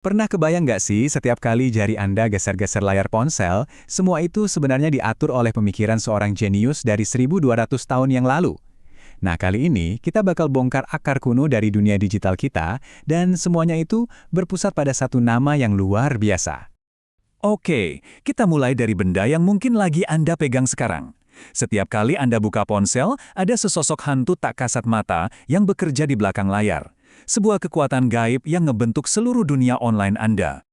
Pernah kebayang nggak sih setiap kali jari Anda geser-geser layar ponsel, semua itu sebenarnya diatur oleh pemikiran seorang jenius dari 1200 tahun yang lalu? Nah, kali ini kita bakal bongkar akar kuno dari dunia digital kita, dan semuanya itu berpusat pada satu nama yang luar biasa. Oke, kita mulai dari benda yang mungkin lagi Anda pegang sekarang. Setiap kali Anda buka ponsel, ada sesosok hantu tak kasat mata yang bekerja di belakang layar. Sebuah kekuatan gaib yang ngebentuk seluruh dunia online Anda.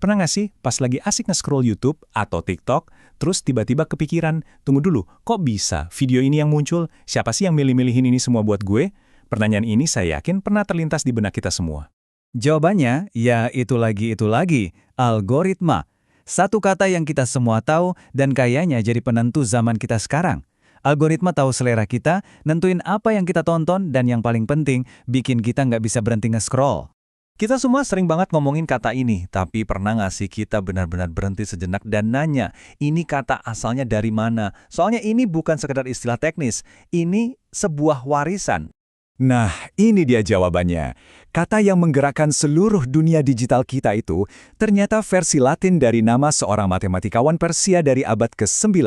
Pernah nggak sih pas lagi asik nge-scroll YouTube atau TikTok, terus tiba-tiba kepikiran, tunggu dulu, kok bisa video ini yang muncul? Siapa sih yang milih-milihin ini semua buat gue? Pertanyaan ini saya yakin pernah terlintas di benak kita semua. Jawabannya, ya itu lagi, algoritma. Satu kata yang kita semua tahu dan kayaknya jadi penentu zaman kita sekarang. Algoritma tahu selera kita, nentuin apa yang kita tonton, dan yang paling penting, bikin kita nggak bisa berhenti nge-scroll. Kita semua sering banget ngomongin kata ini, tapi pernah nggak sih kita benar-benar berhenti sejenak dan nanya, ini kata asalnya dari mana? Soalnya ini bukan sekedar istilah teknis, ini sebuah warisan. Nah, ini dia jawabannya. Kata yang menggerakkan seluruh dunia digital kita itu ternyata versi Latin dari nama seorang matematikawan Persia dari abad ke-9,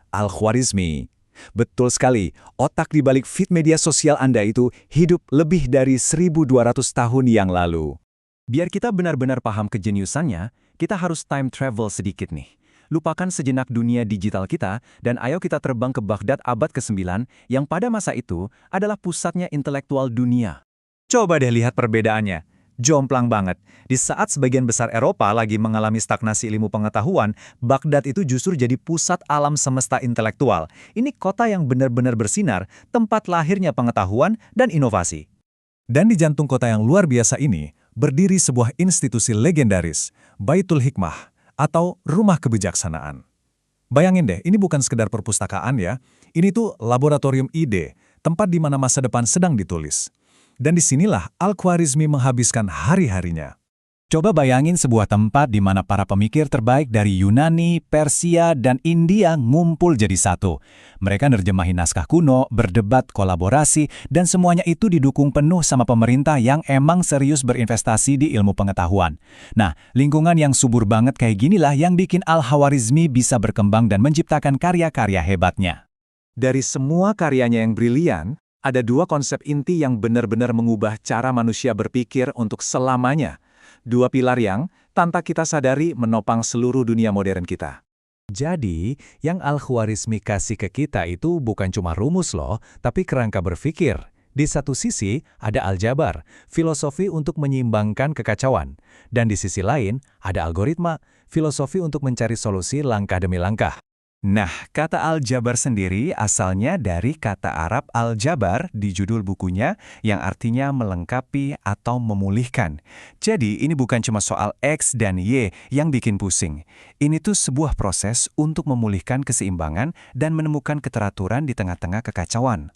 Al-Khwarizmi. Betul sekali, otak di balik feed media sosial Anda itu hidup lebih dari 1200 tahun yang lalu. Biar kita benar-benar paham kejeniusannya, kita harus time travel sedikit nih. Lupakan sejenak dunia digital kita, dan ayo kita terbang ke Baghdad abad ke-9, yang pada masa itu adalah pusatnya intelektual dunia. Coba deh lihat perbedaannya. Jomplang banget. Di saat sebagian besar Eropa lagi mengalami stagnasi ilmu pengetahuan, Baghdad itu justru jadi pusat alam semesta intelektual. Ini kota yang benar-benar bersinar, tempat lahirnya pengetahuan dan inovasi. Dan di jantung kota yang luar biasa ini, berdiri sebuah institusi legendaris, Baitul Hikmah, atau Rumah Kebijaksanaan. Bayangin deh, ini bukan sekedar perpustakaan ya, ini tuh laboratorium ide, tempat di mana masa depan sedang ditulis. Dan disinilah Al-Khwarizmi menghabiskan hari-harinya. Coba bayangin sebuah tempat di mana para pemikir terbaik dari Yunani, Persia, dan India ngumpul jadi satu. Mereka nerjemahin naskah kuno, berdebat, kolaborasi, dan semuanya itu didukung penuh sama pemerintah yang emang serius berinvestasi di ilmu pengetahuan. Nah, lingkungan yang subur banget kayak ginilah yang bikin Al-Khwarizmi bisa berkembang dan menciptakan karya-karya hebatnya. Dari semua karyanya yang brilian, ada dua konsep inti yang benar-benar mengubah cara manusia berpikir untuk selamanya. Dua pilar yang, tanpa kita sadari, menopang seluruh dunia modern kita. Jadi, yang Al-Khwarizmi kasih ke kita itu bukan cuma rumus loh, tapi kerangka berpikir. Di satu sisi, ada aljabar, filosofi untuk menyeimbangkan kekacauan. Dan di sisi lain, ada algoritma, filosofi untuk mencari solusi langkah demi langkah. Nah, kata aljabar sendiri asalnya dari kata Arab al-jabar di judul bukunya yang artinya melengkapi atau memulihkan. Jadi ini bukan cuma soal X dan Y yang bikin pusing. Ini tuh sebuah proses untuk memulihkan keseimbangan dan menemukan keteraturan di tengah-tengah kekacauan.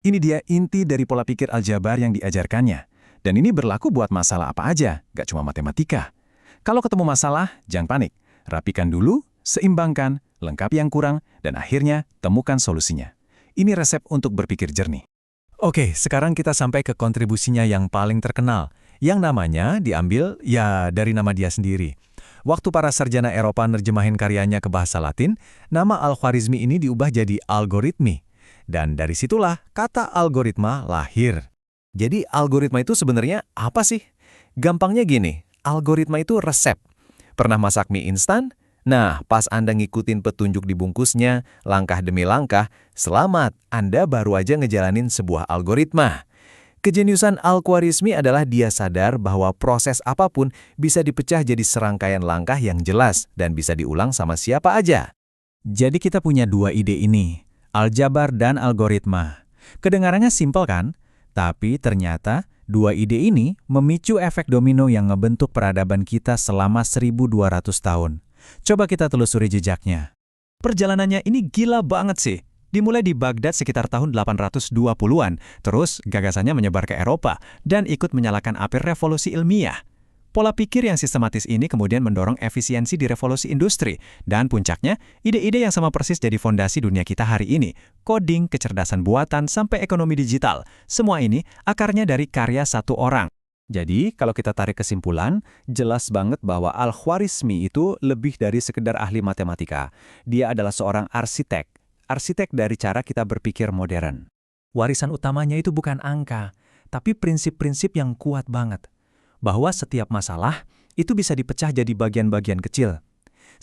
Ini dia inti dari pola pikir aljabar yang diajarkannya. Dan ini berlaku buat masalah apa aja, gak cuma matematika. Kalau ketemu masalah, jangan panik. Rapikan dulu, seimbangkan, lengkapi yang kurang, dan akhirnya temukan solusinya. Ini resep untuk berpikir jernih. Oke, sekarang kita sampai ke kontribusinya yang paling terkenal, yang namanya diambil ya dari nama dia sendiri. Waktu para sarjana Eropa nerjemahin karyanya ke bahasa Latin, nama Al-Khwarizmi ini diubah jadi algoritmi. Dan dari situlah kata algoritma lahir. Jadi algoritma itu sebenarnya apa sih? Gampangnya gini, algoritma itu resep. Pernah masak mie instan? Nah, pas Anda ngikutin petunjuk di bungkusnya, langkah demi langkah, selamat, Anda baru aja ngejalanin sebuah algoritma. Kejeniusan Al-Khwarizmi adalah dia sadar bahwa proses apapun bisa dipecah jadi serangkaian langkah yang jelas dan bisa diulang sama siapa aja. Jadi kita punya dua ide ini, aljabar dan algoritma. Kedengarannya simpel kan? Tapi ternyata dua ide ini memicu efek domino yang ngebentuk peradaban kita selama 1200 tahun. Coba kita telusuri jejaknya. Perjalanannya ini gila banget sih. Dimulai di Baghdad sekitar tahun 820-an, terus gagasannya menyebar ke Eropa dan ikut menyalakan api revolusi ilmiah. Pola pikir yang sistematis ini kemudian mendorong efisiensi di revolusi industri, dan puncaknya, ide-ide yang sama persis jadi fondasi dunia kita hari ini. Coding, kecerdasan buatan, sampai ekonomi digital. Semua ini akarnya dari karya satu orang. Jadi, kalau kita tarik kesimpulan, jelas banget bahwa Al-Khwarizmi itu lebih dari sekedar ahli matematika. Dia adalah seorang arsitek. Arsitek dari cara kita berpikir modern. Warisan utamanya itu bukan angka, tapi prinsip-prinsip yang kuat banget. Bahwa setiap masalah itu bisa dipecah jadi bagian-bagian kecil.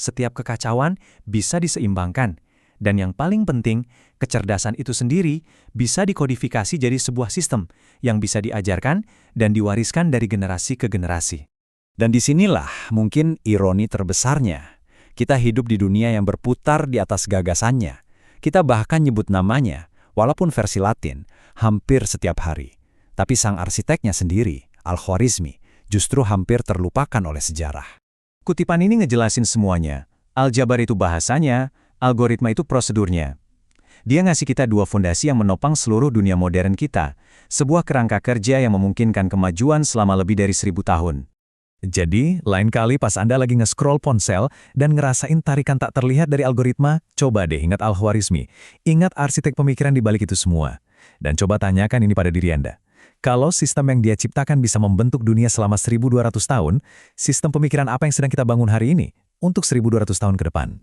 Setiap kekacauan bisa diseimbangkan. Dan yang paling penting, kecerdasan itu sendiri bisa dikodifikasi jadi sebuah sistem yang bisa diajarkan dan diwariskan dari generasi ke generasi. Dan disinilah mungkin ironi terbesarnya. Kita hidup di dunia yang berputar di atas gagasannya. Kita bahkan nyebut namanya, walaupun versi Latin, hampir setiap hari. Tapi sang arsiteknya sendiri, Al-Khwarizmi, justru hampir terlupakan oleh sejarah. Kutipan ini ngejelasin semuanya. Aljabar itu bahasanya, algoritma itu prosedurnya. Dia ngasih kita dua fondasi yang menopang seluruh dunia modern kita, sebuah kerangka kerja yang memungkinkan kemajuan selama lebih dari 1000 tahun. Jadi, lain kali pas Anda lagi nge-scroll ponsel dan ngerasain tarikan tak terlihat dari algoritma, coba deh ingat Al-Khwarizmi. Ingat arsitek pemikiran di balik itu semua. Dan coba tanyakan ini pada diri Anda. Kalau sistem yang dia ciptakan bisa membentuk dunia selama 1200 tahun, sistem pemikiran apa yang sedang kita bangun hari ini untuk 1200 tahun ke depan?